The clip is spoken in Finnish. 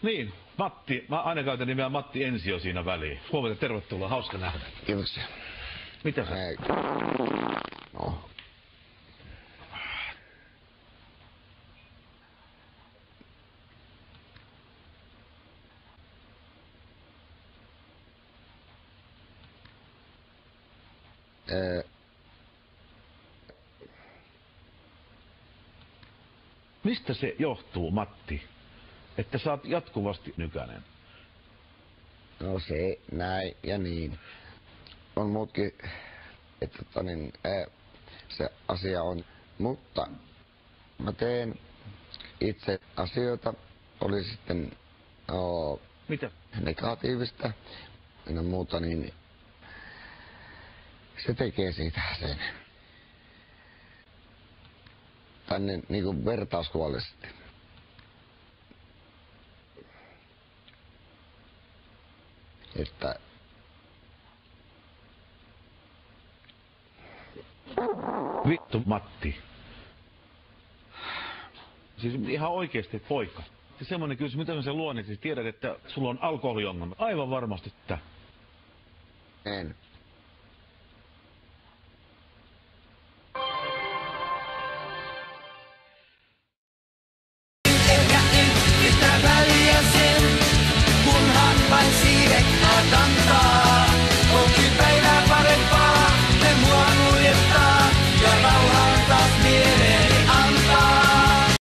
Niin, Matti. Mä aina käytän nimeä Matti Ensio siinä väliin. Huomenta, tervetuloa. Hauska nähdä. Kiitoksia. Mitä se? No. Mistä se johtuu, Matti, että sä oot jatkuvasti nykänen? No se, näin ja niin. On muutkin, että se asia on. Mutta mä teen itse asioita, oli sitten Mitä? negatiivista ja muuta, niin se tekee siitä sen. Tänne niinku vertauskuvallisesti. Että Vittu, Matti. Siis ihan oikeesti, poika. Se semmonen kysymys, mitä sä luonnit, siis tiedät, että sulla on alkoholiongelma. Aivan varmasti, että... en.